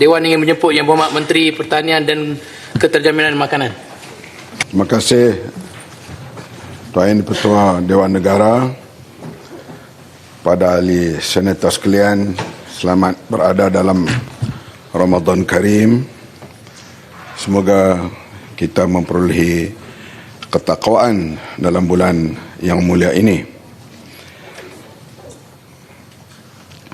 Dewan ingin menjemput Yang Berhormat Menteri Pertanian dan Keterjaminan Makanan. Terima kasih Tuan Ketua Dewan Negara, pada ahli senator sekalian, selamat berada dalam Ramadan Karim. Semoga kita memperolehi ketakwaan dalam bulan yang mulia ini.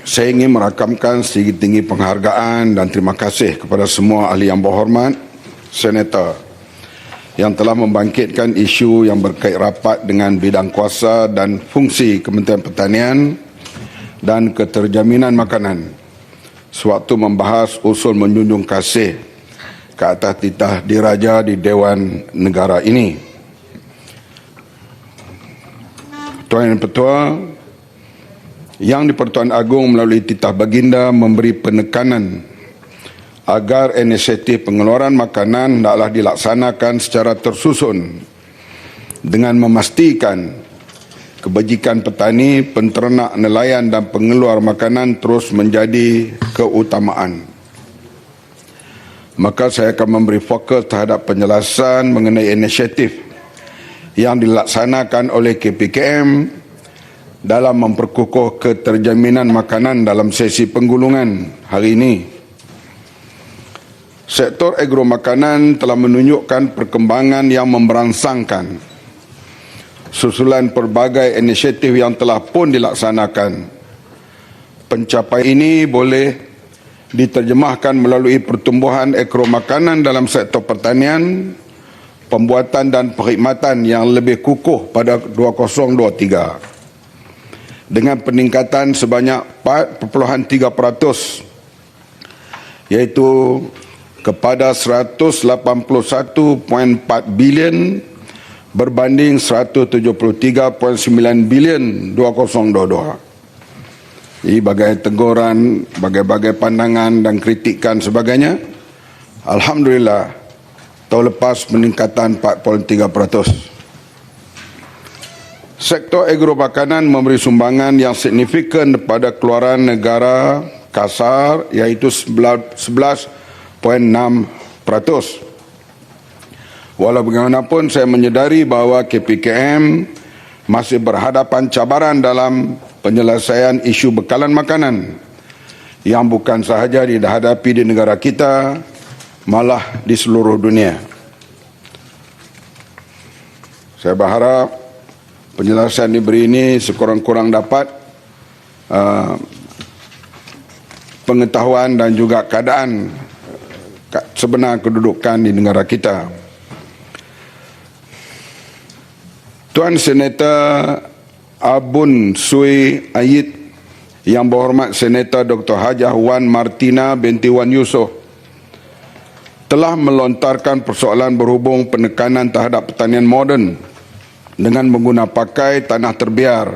Saya ingin merakamkan setinggi-tinggi penghargaan dan terima kasih kepada semua ahli yang berhormat, senator yang telah membangkitkan isu yang berkait rapat dengan bidang kuasa dan fungsi Kementerian Pertanian dan Keterjaminan Makanan sewaktu membahas usul menjunjung kasih ke atas titah diraja di Dewan Negara ini. Tuan Ketua, Yang di-Pertuan Agong melalui titah baginda memberi penekanan agar inisiatif pengeluaran makanan hendaklah dilaksanakan secara tersusun dengan memastikan kebajikan petani, penternak, nelayan dan pengeluar makanan terus menjadi keutamaan. Maka saya akan memberi fokus terhadap penjelasan mengenai inisiatif yang dilaksanakan oleh KPKM dalam memperkukuh keterjaminan makanan dalam sesi penggulungan hari ini. Sektor agro makanan telah menunjukkan perkembangan yang memberangsangkan susulan pelbagai inisiatif yang telah pun dilaksanakan. Pencapaian ini boleh diterjemahkan melalui pertumbuhan agro makanan dalam sektor pertanian, pembuatan dan perkhidmatan yang lebih kukuh pada 2023 dengan peningkatan sebanyak 4.3%, iaitu kepada 181.4 bilion berbanding 173.9 bilion 2022. Jadi bagai teguran, bagai pandangan dan kritikan sebagainya, alhamdulillah tahun lepas peningkatan 4.3%. Sektor agro makanan memberi sumbangan yang signifikan kepada keluaran negara kasar, iaitu 11.6%. Walau bagaimanapun saya menyedari bahawa KPKM masih berhadapan cabaran dalam penyelesaian isu bekalan makanan yang bukan sahaja dihadapi di negara kita, malah di seluruh dunia. Saya berharap penjelasan diberi ini sekurang-kurang dapat pengetahuan dan juga keadaan sebenar kedudukan di negara kita. Tuan Senator Abun Sui Ayid, Yang Berhormat Senator Dr. Hajah Wan Martina binti Wan Yusof telah melontarkan persoalan berhubung penekanan terhadap pertanian moden dengan menggunakan pakai tanah terbiar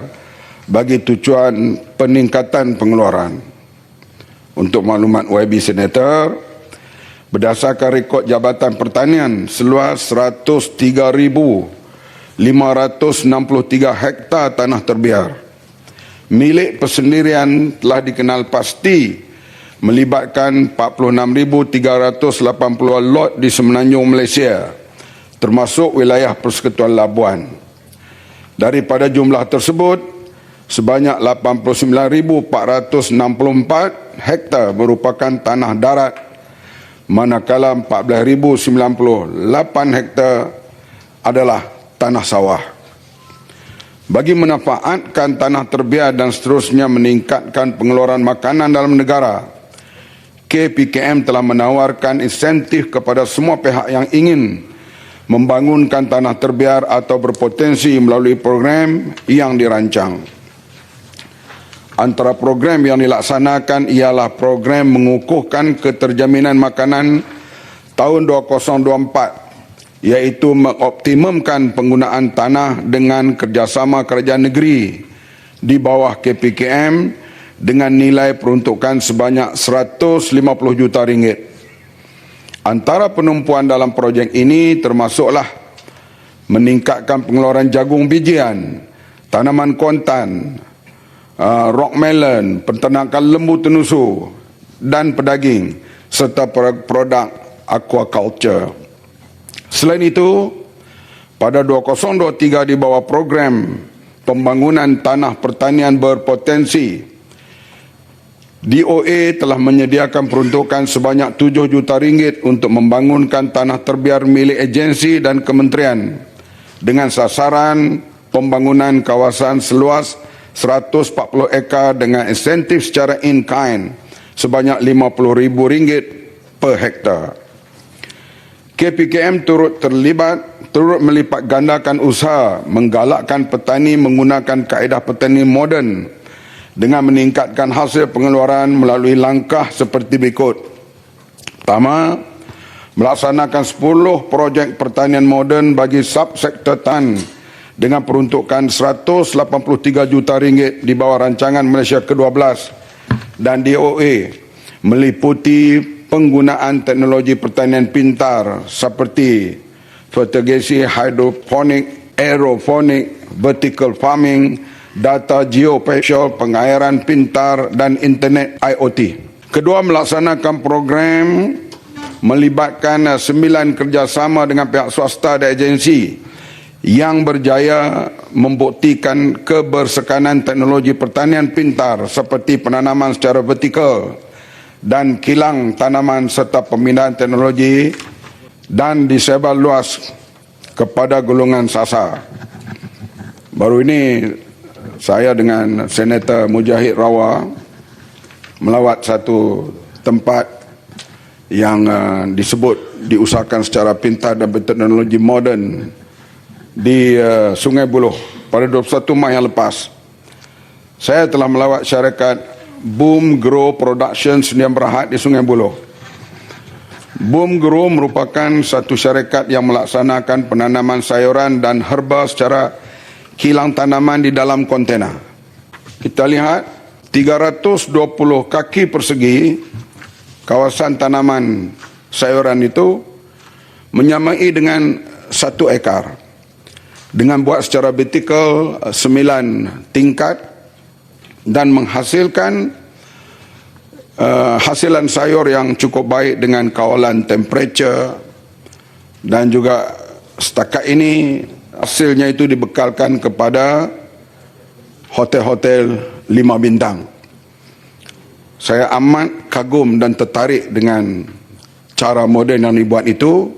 bagi tujuan peningkatan pengeluaran. Untuk maklumat YB Senator, berdasarkan rekod Jabatan Pertanian, seluas 103,563 hektar tanah terbiar milik persendirian telah dikenal pasti melibatkan 46,380 lot di Semenanjung Malaysia, termasuk wilayah Persekutuan Labuan. Daripada jumlah tersebut, sebanyak 89,464 hektar merupakan tanah darat, manakala 14,098 hektar adalah tanah sawah. Bagi memanfaatkan tanah terbiar dan seterusnya meningkatkan pengeluaran makanan dalam negara, KPKM telah menawarkan insentif kepada semua pihak yang ingin membangunkan tanah terbiar atau berpotensi melalui program yang dirancang. Antara program yang dilaksanakan ialah program mengukuhkan keterjaminan makanan tahun 2024, iaitu mengoptimumkan penggunaan tanah dengan kerjasama kerajaan negeri di bawah KPKM dengan nilai peruntukan sebanyak 150 juta ringgit. Antara penumpuan dalam projek ini termasuklah meningkatkan pengeluaran jagung bijian, tanaman kontan, rock melon, penternakan lembu tenusu dan pedaging serta produk aquaculture. Selain itu, pada 2023 di bawah program pembangunan tanah pertanian berpotensi, DOA telah menyediakan peruntukan sebanyak 7 juta ringgit untuk membangunkan tanah terbiar milik agensi dan kementerian dengan sasaran pembangunan kawasan seluas 140 ekar dengan insentif secara in-kind sebanyak RM50,000 per hektar. KPKM turut melipat gandakan usaha menggalakkan petani menggunakan kaedah petani moden dengan meningkatkan hasil pengeluaran melalui langkah seperti berikut. Pertama, melaksanakan 10 projek pertanian moden bagi subsektor tan dengan peruntukan RM183 juta di bawah rancangan Malaysia ke-12 dan DOA, meliputi penggunaan teknologi pertanian pintar seperti fertigasi hidroponik, aeroponik, vertical farming, data geospatial, pengairan pintar dan internet IoT. Kedua, melaksanakan program melibatkan 9 kerjasama dengan pihak swasta dan agensi yang berjaya membuktikan kebersekanan teknologi pertanian pintar seperti penanaman secara vertikal dan kilang tanaman serta pemindahan teknologi dan disebar luas kepada golongan sasar. Baru ini saya dengan Senator Mujahid Rawa melawat satu tempat yang disebut diusahakan secara pintar dan berteknologi moden di Sungai Buloh pada 21 Mac yang lepas. Saya telah melawat syarikat Boom Grow Production Sdn Bhd di Sungai Buloh. Boom Grow merupakan satu syarikat yang melaksanakan penanaman sayuran dan herba secara kilang tanaman di dalam kontena. Kita lihat 320 kaki persegi kawasan tanaman sayuran itu menyamai dengan 1 ekar dengan buat secara vertikal 9 tingkat dan menghasilkan hasilan sayur yang cukup baik dengan kawalan temperature, dan juga setakat ini hasilnya itu dibekalkan kepada hotel-hotel 5 bintang. Saya amat kagum dan tertarik dengan cara moden yang dibuat itu.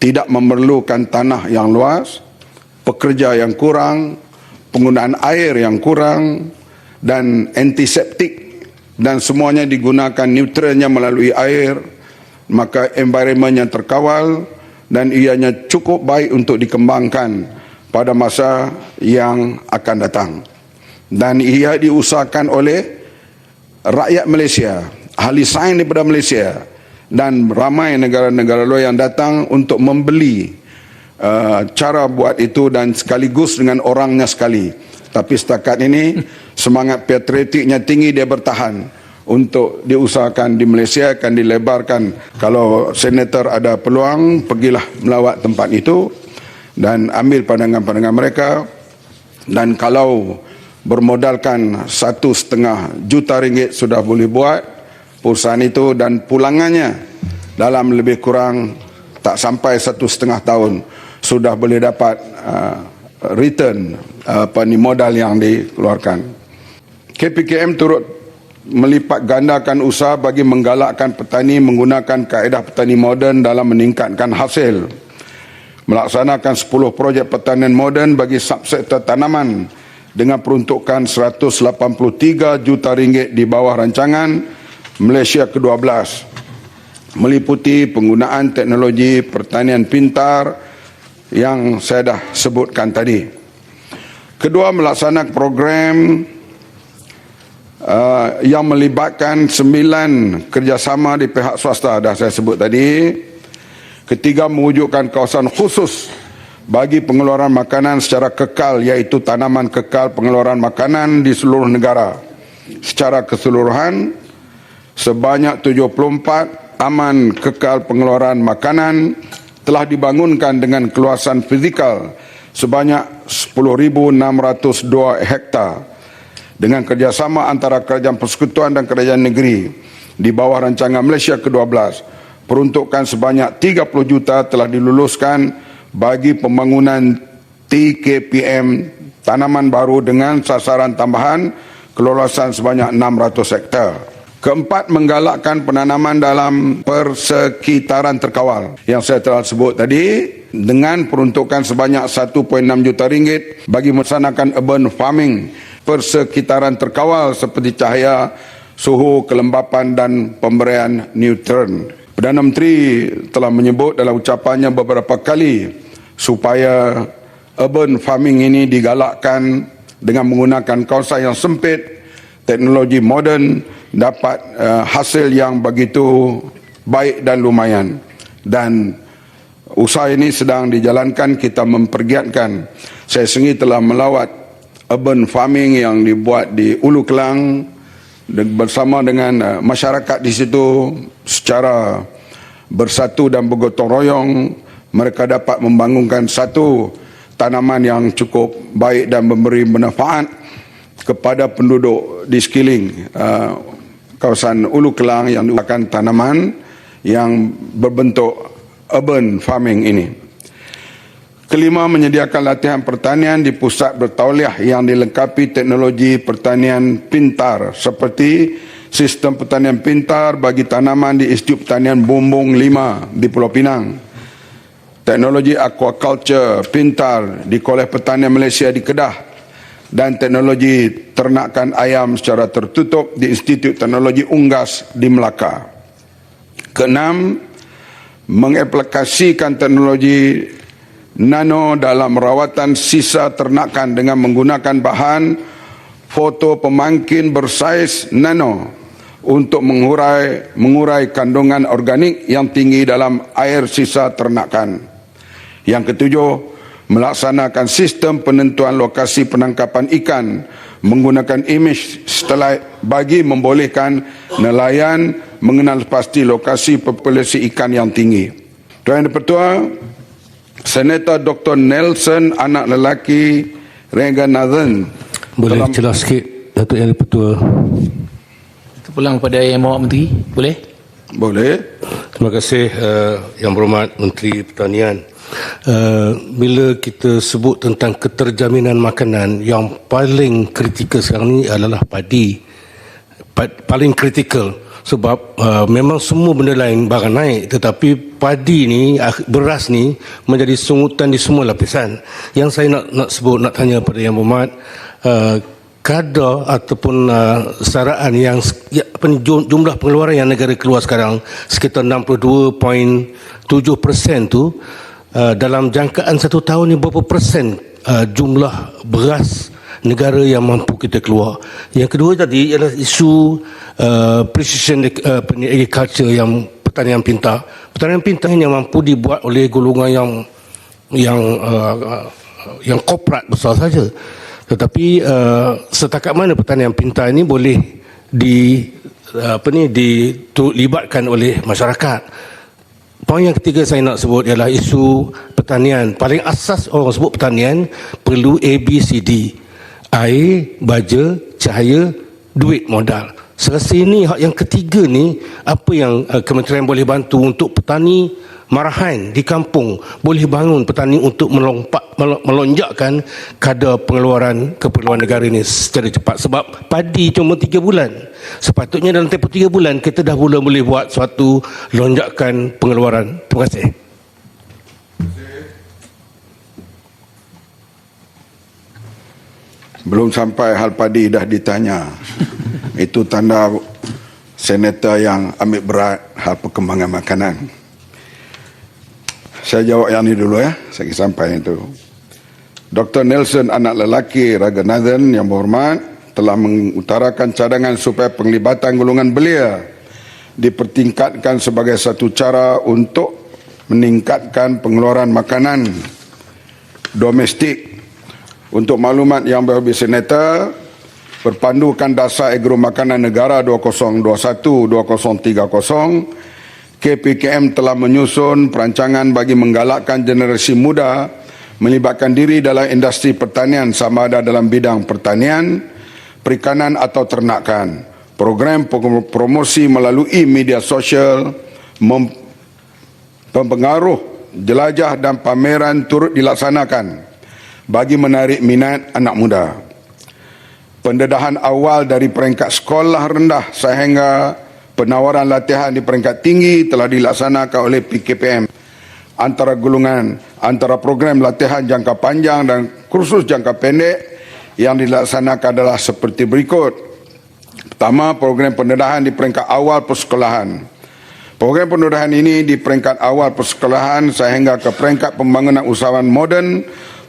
Tidak memerlukan tanah yang luas, pekerja yang kurang, penggunaan air yang kurang, dan antiseptik, dan semuanya digunakan neutralnya melalui air, maka environment yang terkawal dan ianya cukup baik untuk dikembangkan pada masa yang akan datang. Dan ia diusahakan oleh rakyat Malaysia, ahli sains daripada Malaysia, dan ramai negara-negara luar yang datang untuk membeli cara buat itu dan sekaligus dengan orangnya sekali. Tapi setakat ini semangat patriotiknya tinggi, dia bertahan untuk diusahakan di Malaysia, akan dilebarkan. Kalau senator ada peluang, pergilah melawat tempat itu dan ambil pandangan-pandangan mereka. Dan kalau bermodalkan RM1,5 juta sudah boleh buat perusahaan itu, dan pulangannya dalam lebih kurang tak sampai 1,5 tahun sudah boleh dapat return modal yang dikeluarkan. KPKM turut melipat gandakan usaha bagi menggalakkan petani menggunakan kaedah petani moden dalam meningkatkan hasil. Melaksanakan 10 projek pertanian moden bagi subsektor tanaman dengan peruntukan RM183 juta di bawah rancangan Malaysia ke-12, meliputi penggunaan teknologi pertanian pintar yang saya dah sebutkan tadi. Kedua, melaksanakan program yang melibatkan 9 kerjasama di pihak swasta, dah saya sebut tadi. Ketiga, mewujudkan kawasan khusus bagi pengeluaran makanan secara kekal, iaitu tanaman kekal pengeluaran makanan di seluruh negara. Secara keseluruhan, sebanyak 74 aman kekal pengeluaran makanan telah dibangunkan dengan keluasan fizikal sebanyak 10,602 hektar dengan kerjasama antara kerajaan persekutuan dan kerajaan negeri. di bawah rancangan Malaysia ke-12. Peruntukan sebanyak 30 juta telah diluluskan bagi pembangunan TKPM tanaman baru dengan sasaran tambahan kelulusan sebanyak 600 hektar. Keempat, menggalakkan penanaman dalam persekitaran terkawal yang saya telah sebut tadi dengan peruntukan sebanyak 1.6 juta ringgit bagi melaksanakan urban farming persekitaran terkawal seperti cahaya, suhu, kelembapan dan pemberian nutrien. Perdana Menteri telah menyebut dalam ucapannya beberapa kali supaya urban farming ini digalakkan dengan menggunakan kawasan yang sempit, teknologi moden, dapat hasil yang begitu baik dan lumayan. Dan usaha ini sedang dijalankan, kita mempergiatkan. Saya sendiri telah melawat urban farming yang dibuat di Ulu Kelang bersama dengan masyarakat di situ secara bersatu dan bergotong royong. Mereka dapat membangunkan satu tanaman yang cukup baik dan memberi manfaat kepada penduduk di sekeliling kawasan Ulu Kelang yang merupakan tanaman yang berbentuk urban farming ini. Kelima, menyediakan latihan pertanian di pusat bertauliah yang dilengkapi teknologi pertanian pintar seperti sistem pertanian pintar bagi tanaman di Institut Pertanian Bumbung 5 di Pulau Pinang, teknologi aquaculture pintar di Kolej Pertanian Malaysia di Kedah, dan teknologi ternakan ayam secara tertutup di Institut Teknologi Unggas di Melaka. Keenam, mengaplikasikan teknologi nano dalam rawatan sisa ternakan dengan menggunakan bahan foto pemangkin bersaiz nano untuk mengurai kandungan organik yang tinggi dalam air sisa ternakan. Yang ketujuh, melaksanakan sistem penentuan lokasi penangkapan ikan menggunakan image satellite bagi membolehkan nelayan mengenal pasti lokasi populasi ikan yang tinggi. Tuan Yang Dipertua, Senator Dr. Nelson anak lelaki Reganathan. Boleh jelas sikit, Datuk Yang Dipertua. Kita pulang kepada Yang Berhormat Menteri, boleh? Boleh. Terima kasih Yang Berhormat Menteri Pertanian. Bila kita sebut tentang keterjaminan makanan, yang paling kritikal sekarang ni adalah padi. Paling kritikal sebab memang semua benda lain barang naik, tetapi padi ni, beras ni menjadi sungutan di semua lapisan. Yang saya nak sebut, nak tanya pada Yang Berhormat, kadar ataupun saraan yang jumlah pengeluaran yang negara keluar sekarang sekitar 62.7% tu, dalam jangkaan 1 tahun ni berapa persen jumlah beras negara yang mampu kita keluar. Yang kedua tadi ialah isu precision agriculture, yang pertanian pintar. Pertanian pintar yang mampu dibuat oleh golongan yang korporat besar saja. Tetapi setakat mana pertanian pintar ini boleh dilibatkan oleh masyarakat? Poin yang ketiga saya nak sebut ialah isu pertanian. Paling asas orang sebut pertanian perlu ABCD. Air, baja, cahaya, duit, modal. Serasa ini hak yang ketiga ni, apa yang kementerian boleh bantu untuk petani marahan di kampung, boleh bangun petani untuk melonjakkan kadar pengeluaran keperluan negara ini secara cepat. Sebab padi cuma 3 bulan. Sepatutnya dalam tempoh 3 bulan kita dah boleh buat suatu lonjakan pengeluaran. Terima kasih. Belum sampai hal padi dah ditanya. Itu tanda senator yang ambil berat hal perkembangan makanan. Saya jawab yang ni dulu ya, saya sampai itu. Dr. Nelson anak lelaki Raghunathan Yang Berhormat telah mengutarakan cadangan supaya penglibatan golongan belia dipertingkatkan sebagai satu cara untuk meningkatkan pengeluaran makanan domestik. Untuk maklumat yang berhabis senator, berpandukan dasar agro makanan negara 2021-2030, KPKM telah menyusun perancangan bagi menggalakkan generasi muda melibatkan diri dalam industri pertanian sama ada dalam bidang pertanian, perikanan atau ternakan Program promosi melalui media sosial, mempengaruh jelajah dan pameran turut dilaksanakan bagi menarik minat anak muda. Pendedahan awal dari peringkat sekolah rendah sehingga penawaran latihan di peringkat tinggi telah dilaksanakan oleh PKPM. Antara program latihan jangka panjang dan kursus jangka pendek yang dilaksanakan adalah seperti berikut. Pertama, program pendedahan di peringkat awal persekolahan. Program pendedahan ini di peringkat awal persekolahan sehingga ke peringkat pembangunan usahawan moden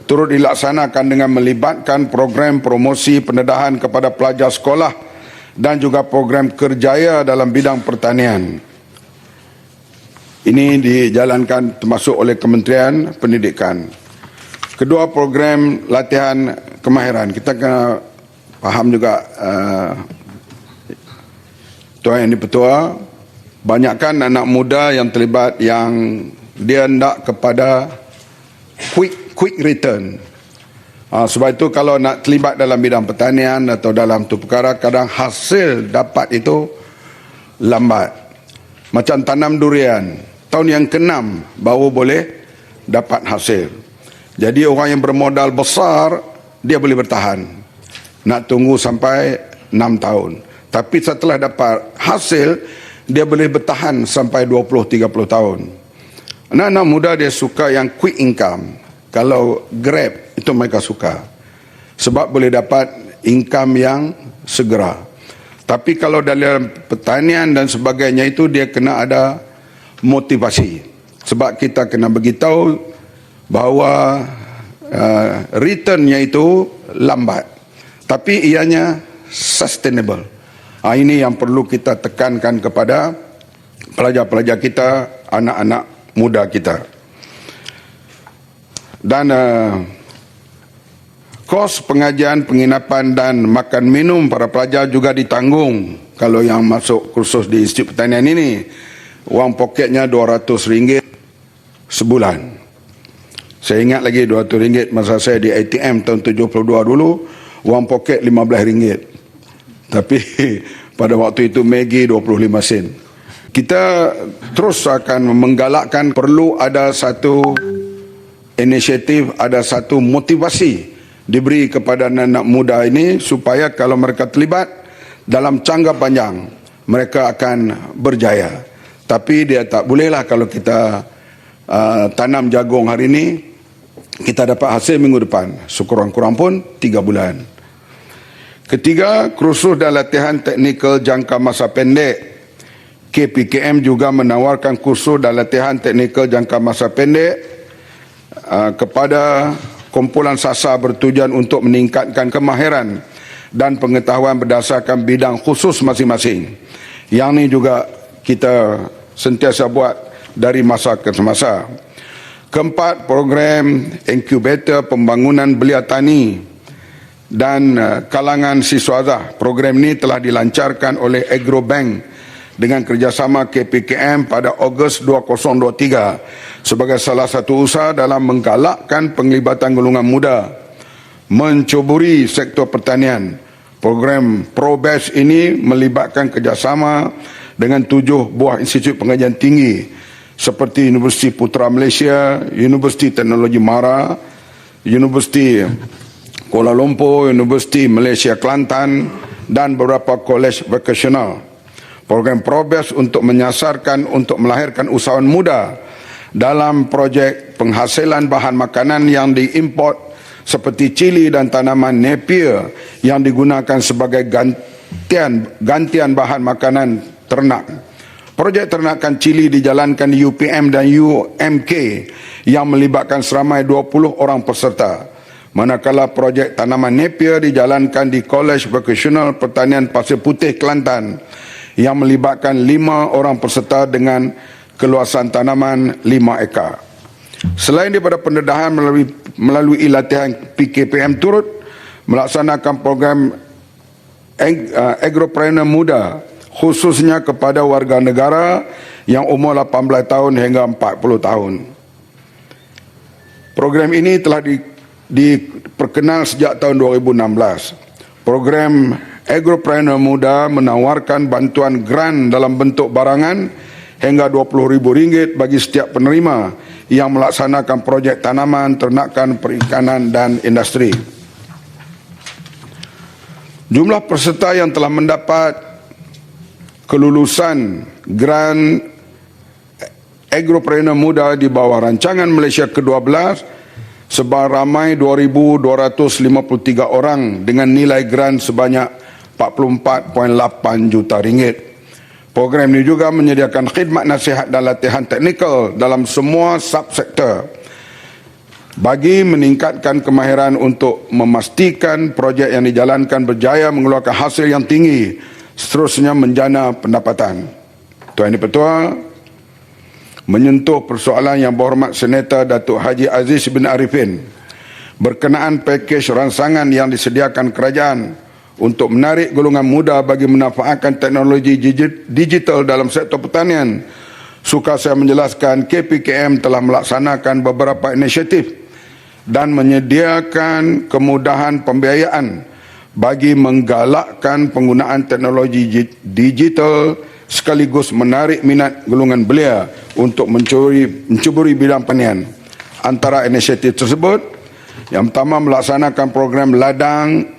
turut dilaksanakan dengan melibatkan program promosi pendedahan kepada pelajar sekolah dan juga program kerjaya dalam bidang pertanian. Ini dijalankan termasuk oleh Kementerian Pendidikan. Kedua, program latihan kemahiran. Kita kena faham juga, Tuan Yang Di-Pertua, banyakkan anak muda yang terlibat yang dia hendak kepada quick return. Sebab itu kalau nak terlibat dalam bidang pertanian atau dalam tu perkara, kadang hasil dapat itu lambat. Macam tanam durian, tahun yang ke-6 baru boleh dapat hasil. Jadi orang yang bermodal besar, dia boleh bertahan. Nak tunggu sampai 6 tahun. Tapi setelah dapat hasil, dia boleh bertahan sampai 20-30 tahun. Anak-anak muda dia suka yang quick income. Kalau Grab, itu mereka suka. Sebab boleh dapat income yang segera. Tapi kalau dalam pertanian dan sebagainya itu, dia kena ada motivasi. Sebab kita kena beritahu bahawa returnnya itu lambat. Tapi ianya sustainable. Ini yang perlu kita tekankan kepada pelajar-pelajar kita, anak-anak muda kita. Dan kos pengajian, penginapan dan makan minum para pelajar juga ditanggung. Kalau yang masuk kursus di Institut Pertanian ini, wang poketnya RM200 sebulan. Saya ingat lagi RM200 masa saya di ATM tahun 72 dulu, wang poket RM15. Tapi pada waktu itu Maggi 25 sen. Kita terus akan menggalakkan perlu ada satu inisiatif, ada satu motivasi diberi kepada anak muda ini supaya kalau mereka terlibat dalam jangka panjang, mereka akan berjaya. Tapi dia tak bolehlah kalau kita tanam jagung hari ini, kita dapat hasil minggu depan. Sekurang-kurang pun 3 bulan. Ketiga, kursus dan latihan teknikal jangka masa pendek. KPKM juga menawarkan kursus dan latihan teknikal jangka masa pendek kepada kumpulan sasar bertujuan untuk meningkatkan kemahiran dan pengetahuan berdasarkan bidang khusus masing-masing. Yang ini juga kita sentiasa buat dari masa ke masa. Keempat, program inkubator pembangunan belia tani dan kalangan siswaza. Program ini telah dilancarkan oleh Agrobank dengan kerjasama KPKM pada Ogos 2023 sebagai salah satu usaha dalam menggalakkan penglibatan golongan muda mencuburi sektor pertanian. Program ProBest ini melibatkan kerjasama dengan 7 buah institut pengajian tinggi seperti Universiti Putra Malaysia, Universiti Teknologi Mara, Universiti Kuala Lumpur, Universiti Malaysia Kelantan dan beberapa kolej vokasional. Program ProBest untuk menyasarkan untuk melahirkan usahawan muda dalam projek penghasilan bahan makanan yang diimport seperti cili dan tanaman Napier yang digunakan sebagai gantian bahan makanan ternak. Projek ternakan cili dijalankan di UPM dan UMK yang melibatkan seramai 20 orang peserta. Manakala projek tanaman Napier dijalankan di Kolej Vokasional Pertanian Pasir Putih Kelantan yang melibatkan 5 orang peserta dengan keluasan tanaman 5 ekar. Selain daripada pendedahan melalui latihan, PKPM turut melaksanakan program agropreneur muda khususnya kepada warga negara yang umur 18 tahun hingga 40 tahun. Program ini telah diperkenal sejak tahun 2016. Program Agropreneur muda menawarkan bantuan grant dalam bentuk barangan hingga RM20,000 bagi setiap penerima yang melaksanakan projek tanaman, ternakan, perikanan dan industri. Jumlah peserta yang telah mendapat kelulusan grant Agropreneur muda di bawah rancangan Malaysia ke-12 seramai 2,253 orang dengan nilai grant sebanyak RM44.8 juta. Program ini juga menyediakan khidmat nasihat dan latihan teknikal dalam semua subsektor bagi meningkatkan kemahiran untuk memastikan projek yang dijalankan berjaya mengeluarkan hasil yang tinggi, seterusnya menjana pendapatan. Tuan Yang Dipertua, menyentuh persoalan Yang Berhormat Senator Datuk Haji Aziz bin Arifin berkenaan pakej rangsangan yang disediakan kerajaan untuk menarik golongan muda bagi memanfaatkan teknologi digital dalam sektor pertanian. Sukar saya menjelaskan KPKM telah melaksanakan beberapa inisiatif dan menyediakan kemudahan pembiayaan bagi menggalakkan penggunaan teknologi digital sekaligus menarik minat golongan belia untuk mencuburi bidang pertanian. Antara inisiatif tersebut, yang pertama melaksanakan program ladang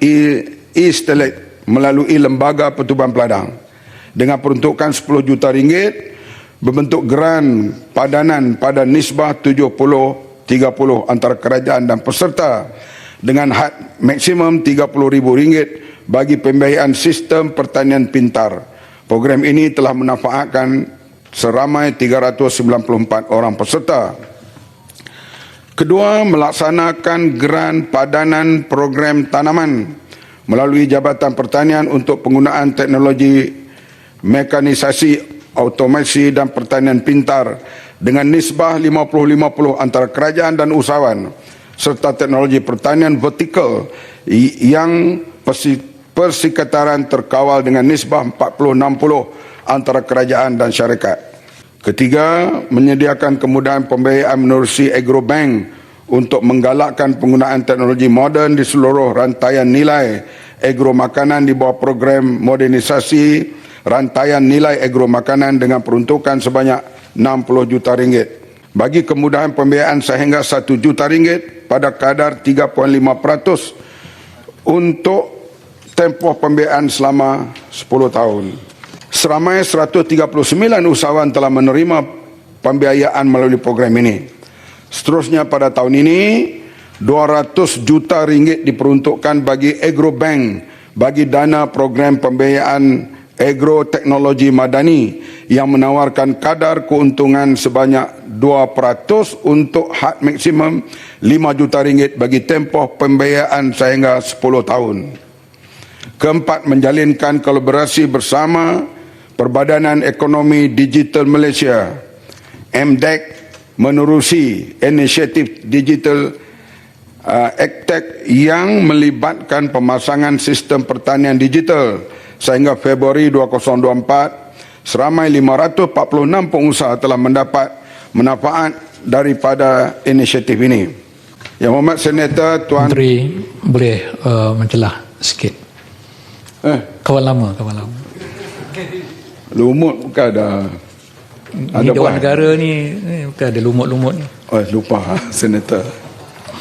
e-stelek melalui Lembaga Pertubuhan Peladang dengan peruntukan RM10 juta berbentuk geran padanan pada nisbah 70-30 antara kerajaan dan peserta dengan had maksimum RM30,000 bagi pembiayaan sistem pertanian pintar. Program ini telah memanfaatkan seramai 394 orang peserta. Kedua, melaksanakan geran padanan program tanaman melalui Jabatan Pertanian untuk penggunaan teknologi mekanisasi, automasi dan pertanian pintar dengan nisbah 50-50 antara kerajaan dan usahawan, serta teknologi pertanian vertikal yang persekitaran terkawal dengan nisbah 40-60 antara kerajaan dan syarikat. Ketiga, menyediakan kemudahan pembiayaan menerusi Agrobank untuk menggalakkan penggunaan teknologi moden di seluruh rantaian nilai agro makanan di bawah program modernisasi rantaian nilai agro makanan dengan peruntukan sebanyak RM60 juta. Bagi kemudahan pembiayaan sehingga RM1 juta pada kadar 3.5% untuk tempoh pembiayaan selama 10 tahun. Seramai 139 usahawan telah menerima pembiayaan melalui program ini. Seterusnya pada tahun ini, RM200 juta diperuntukkan bagi Agrobank bagi dana program pembiayaan agroteknologi madani yang menawarkan kadar keuntungan sebanyak 2% untuk had maksimum RM5 juta bagi tempoh pembiayaan sehingga 10 tahun. Keempat, menjalinkan kolaborasi bersama Perbadanan Ekonomi Digital Malaysia MDEC menerusi inisiatif Digital AgTech yang melibatkan pemasangan sistem pertanian digital sehingga Februari 2024 seramai 546 pengusaha telah mendapat manfaat daripada inisiatif ini. Yang Hormat Senator Tuan Menteri boleh mencelah sikit. Kawan lama. Lumut bukan ada. Ini Dewan Negara ni bukan ada lumut-lumut ni. Oh, lupa Senator.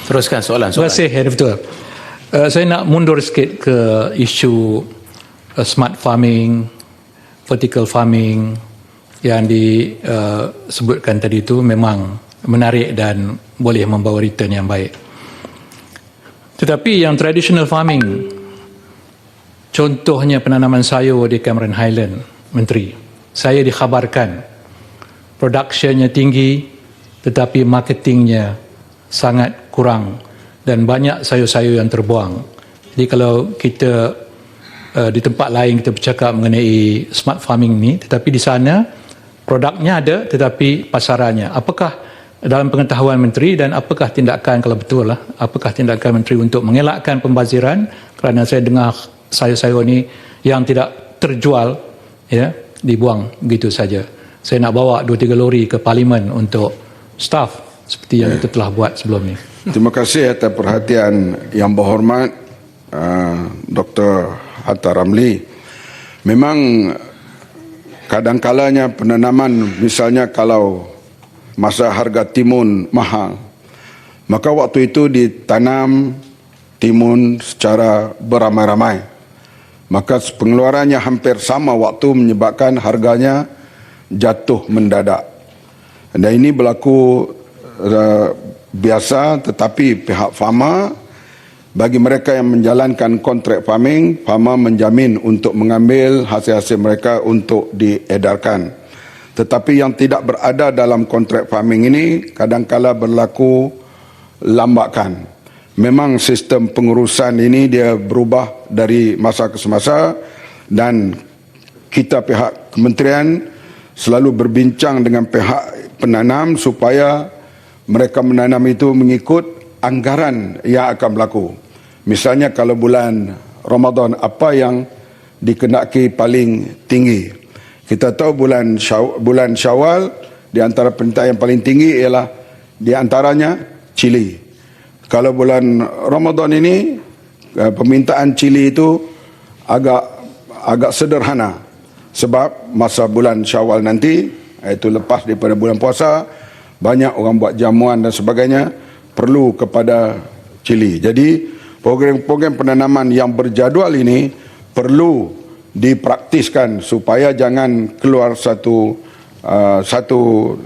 Teruskan soalan. Terima kasih, Ya Betul. Saya nak mundur sikit ke isu smart farming, vertical farming yang disebutkan tadi itu memang menarik dan boleh membawa return yang baik. Tetapi yang traditional farming, contohnya penanaman sayur di Cameron Highland, Menteri, saya dikhabarkan productionnya tinggi tetapi marketingnya sangat kurang dan banyak sayur-sayur yang terbuang. Jadi kalau kita di tempat lain kita bercakap mengenai smart farming ni, tetapi di sana produknya ada tetapi pasarannya. Apakah dalam pengetahuan Menteri dan apakah tindakan, kalau betul lah, apakah tindakan Menteri untuk mengelakkan pembaziran, kerana saya dengar sayur-sayur ni yang tidak terjual ya dibuang begitu saja. Saya nak bawa 2-3 lori ke Parlimen untuk staff seperti yang kita telah buat sebelum ni. Terima kasih atas perhatian Yang Berhormat Dr. Hatta Ramli. Memang kadang-kalanya penanaman, misalnya kalau masa harga timun mahal, maka waktu itu ditanam timun secara beramai-ramai. Maka pengeluarannya hampir sama waktu menyebabkan harganya jatuh mendadak. Dan ini berlaku biasa, tetapi pihak farmer, bagi mereka yang menjalankan kontrak farming, farmer menjamin untuk mengambil hasil-hasil mereka untuk diedarkan. Tetapi yang tidak berada dalam kontrak farming ini kadang-kala berlaku lambakan. Memang sistem pengurusan ini dia berubah dari masa ke semasa, dan kita pihak kementerian selalu berbincang dengan pihak penanam supaya mereka menanam itu mengikut anggaran yang akan berlaku. Misalnya kalau bulan Ramadan, apa yang dikenaki paling tinggi? Kita tahu bulan Syawal, di antara perintah yang paling tinggi ialah di antaranya cili. Kalau bulan Ramadan ini, permintaan cili itu agak sederhana. Sebab masa bulan Syawal nanti, iaitu lepas daripada bulan puasa, banyak orang buat jamuan dan sebagainya, perlu kepada cili. Jadi program-program penanaman yang berjadual ini perlu dipraktiskan supaya jangan keluar satu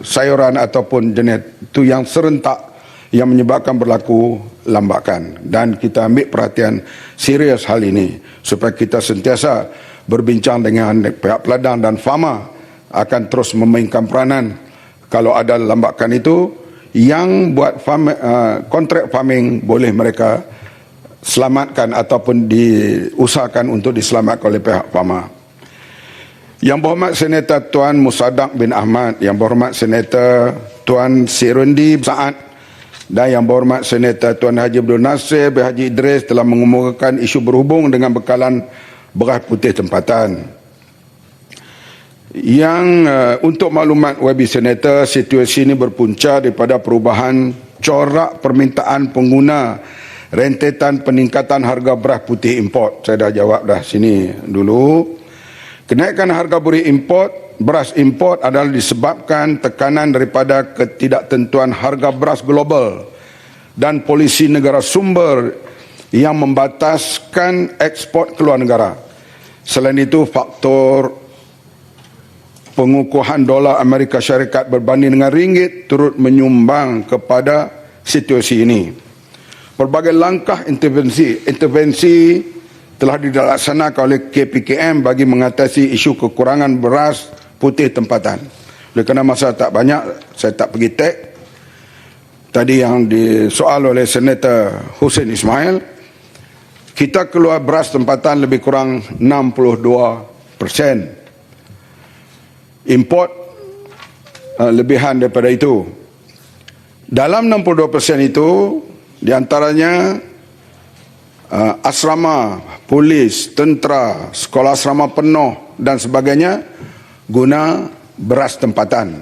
sayuran ataupun jenis itu yang serentak yang menyebabkan berlaku lambakan. Dan kita ambil perhatian serius hal ini supaya kita sentiasa berbincang dengan pihak peladang dan farmer akan terus memainkan peranan kalau ada lambakan itu, yang buat kontrak farming boleh mereka selamatkan ataupun diusahakan untuk diselamatkan oleh pihak farmer. Yang berhormat Senator Tuan Musaddiq bin Ahmad, yang berhormat Senator Tuan Sirundi Saad, dan yang berhormat Senator Tuan Haji Abdul Nasir bin Haji Idris telah mengemukakan isu berhubung dengan bekalan beras putih tempatan. Yang untuk maklumat YB Senator, situasi ini berpunca daripada perubahan corak permintaan pengguna rentetan peningkatan harga beras putih import. Saya dah jawab dah sini dulu. Kenaikan harga beras import adalah disebabkan tekanan daripada ketidaktentuan harga beras global dan polisi negara sumber yang membataskan ekspor keluar negara. Selain itu, faktor pengukuhan dolar Amerika Syarikat berbanding dengan ringgit turut menyumbang kepada situasi ini. Berbagai langkah intervensi telah dilaksanakan oleh KPKM bagi mengatasi isu kekurangan beras putih tempatan. Oleh kerana masa tak banyak, saya tak pergi tag. Tadi yang disoal oleh Senator Hussein Ismail, kita keluar beras tempatan lebih kurang 62%. Import lebihan daripada itu. Dalam 62% itu, di antaranya asrama, polis, tentera, sekolah asrama penuh dan sebagainya guna beras tempatan.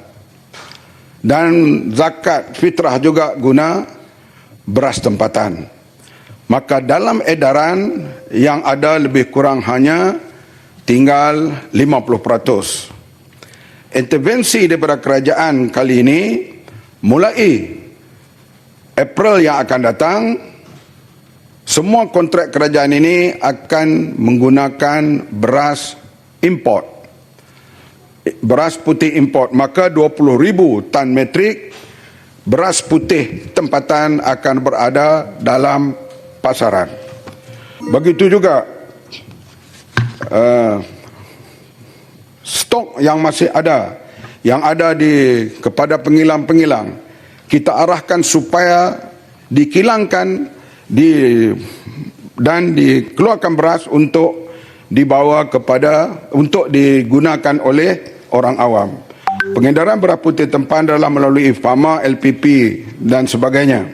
Dan zakat fitrah juga guna beras tempatan. Maka dalam edaran yang ada lebih kurang hanya tinggal 50%. Intervensi daripada kerajaan kali ini mulai April yang akan datang, semua kontrak kerajaan ini akan menggunakan beras import, beras putih import. Maka 20,000 tan metrik beras putih tempatan akan berada dalam pasaran. Begitu juga stok yang masih ada, yang ada kepada pengilang-pengilang, kita arahkan supaya dikilangkan dan dikeluarkan beras untuk dibawa untuk digunakan oleh orang awam. Pengedaran beras putih tempatan adalah melalui farma, LPP dan sebagainya.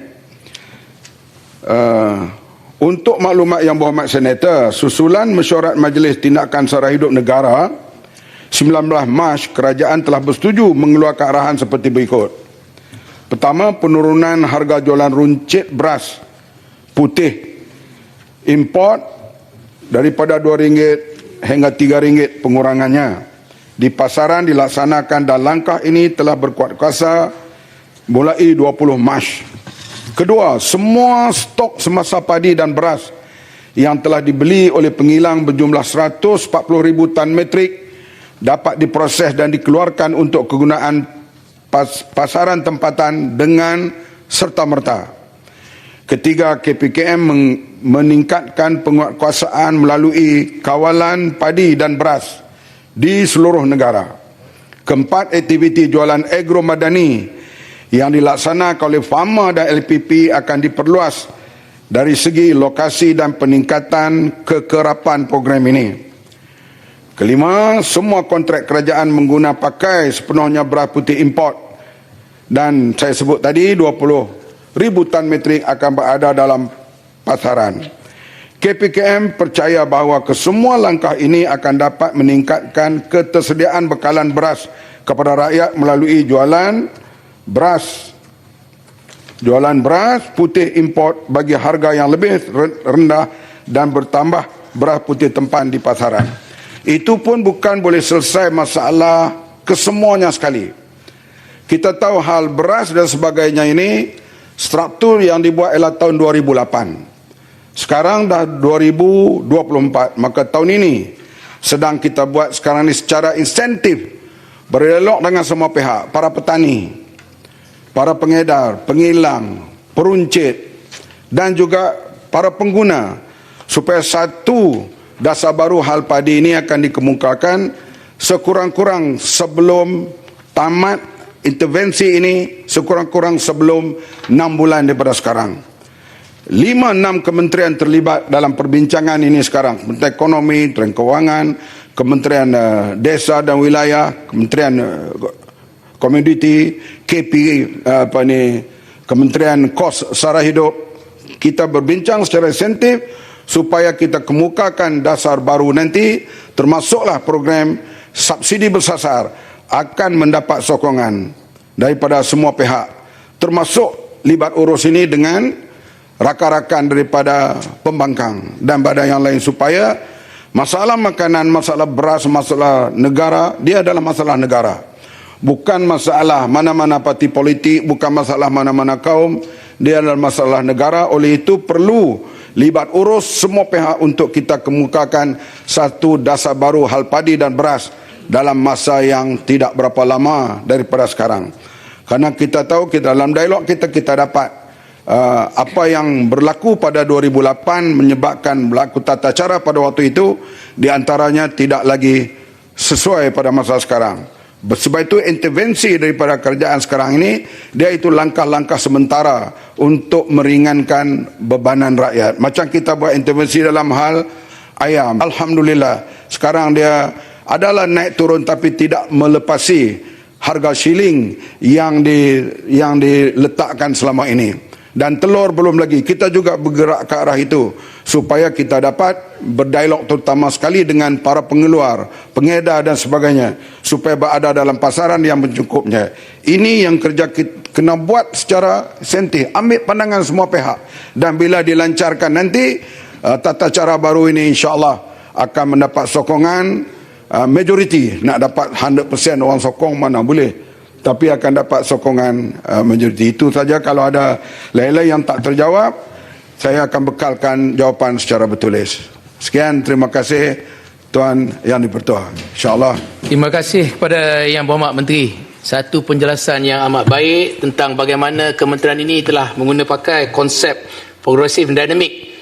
Untuk maklumat yang berhormat Senator, susulan mesyuarat Majlis Tindakan Sara Hidup Negara 19 Mac, kerajaan telah bersetuju mengeluarkan arahan seperti berikut. Pertama, penurunan harga jualan runcit beras putih import daripada RM2 hingga RM3 pengurangannya. Di pasaran dilaksanakan dan langkah ini telah berkuat kuasa mulai 20 Mac. Kedua, semua stok semasa padi dan beras yang telah dibeli oleh pengilang berjumlah 140,000 tan metrik dapat diproses dan dikeluarkan untuk kegunaan pasaran tempatan dengan serta-merta. Ketiga, KPKM meningkatkan penguatkuasaan melalui kawalan padi dan beras di seluruh negara. Keempat, aktiviti jualan agro madani yang dilaksanakan oleh Farma dan LPP akan diperluas dari segi lokasi dan peningkatan kekerapan program ini. Kelima, semua kontrak kerajaan mengguna pakai sepenuhnya beras putih import dan saya sebut tadi 20,000 tan metrik akan berada dalam pasaran. KPKM percaya bahawa kesemua langkah ini akan dapat meningkatkan ketersediaan bekalan beras kepada rakyat melalui jualan beras putih import bagi harga yang lebih rendah dan bertambah beras putih tempan di pasaran. Itu pun bukan boleh selesai masalah kesemuanya sekali. Kita tahu hal beras dan sebagainya ini struktur yang dibuat ialah tahun 2008. Sekarang dah 2024, maka tahun ini sedang kita buat sekarang ini secara insentif, berdialog dengan semua pihak, para petani, para pengedar, pengilang, peruncit dan juga para pengguna supaya satu dasar baru hal padi ini akan dikemukakan sekurang-kurang sebelum tamat intervensi ini, sekurang-kurang sebelum 6 bulan daripada sekarang. 5-6 kementerian terlibat dalam perbincangan ini sekarang. Kementerian Ekonomi, Kementerian Kewangan, Kementerian Desa dan Wilayah, Kementerian Komoditi, KP, Kementerian Kos Sara Hidup. Kita berbincang secara insentif supaya kita kemukakan dasar baru nanti, termasuklah program subsidi bersasar akan mendapat sokongan daripada semua pihak, termasuk libat urus ini dengan rakan-rakan daripada pembangkang dan badan yang lain supaya masalah makanan, masalah beras, masalah negara, dia adalah masalah negara. Bukan masalah mana-mana parti politik, bukan masalah mana-mana kaum, dia adalah masalah negara. Oleh itu perlu libat urus semua pihak untuk kita kemukakan satu dasar baru hal padi dan beras dalam masa yang tidak berapa lama daripada sekarang. Karena kita tahu kita dalam dialog kita dapat apa yang berlaku pada 2008 menyebabkan berlaku tata cara pada waktu itu di antaranya tidak lagi sesuai pada masa sekarang. Sebab itu intervensi daripada kerajaan sekarang ini dia itu langkah-langkah sementara untuk meringankan bebanan rakyat. Macam kita buat intervensi dalam hal ayam. Alhamdulillah sekarang dia adalah naik turun tapi tidak melepasi harga shilling yang diletakkan selama ini. Dan telur belum lagi. Kita juga bergerak ke arah itu supaya kita dapat berdialog terutama sekali dengan para pengeluar, pengedar dan sebagainya supaya berada dalam pasaran yang mencukupnya. Ini yang kerja kita kena buat secara sentif, ambil pandangan semua pihak dan bila dilancarkan nanti tata cara baru ini insya-Allah akan mendapat sokongan majoriti. Nak dapat 100% orang sokong mana boleh, tapi akan dapat sokongan majoriti. Itu saja. Kalau ada lain-lain yang tak terjawab, saya akan bekalkan jawapan secara bertulis. Sekian, terima kasih Tuan Yang di-Pertua. InsyaAllah. Terima kasih kepada Yang Berhormat Menteri. Satu penjelasan yang amat baik tentang bagaimana kementerian ini telah menggunakan pakai konsep progresif dinamik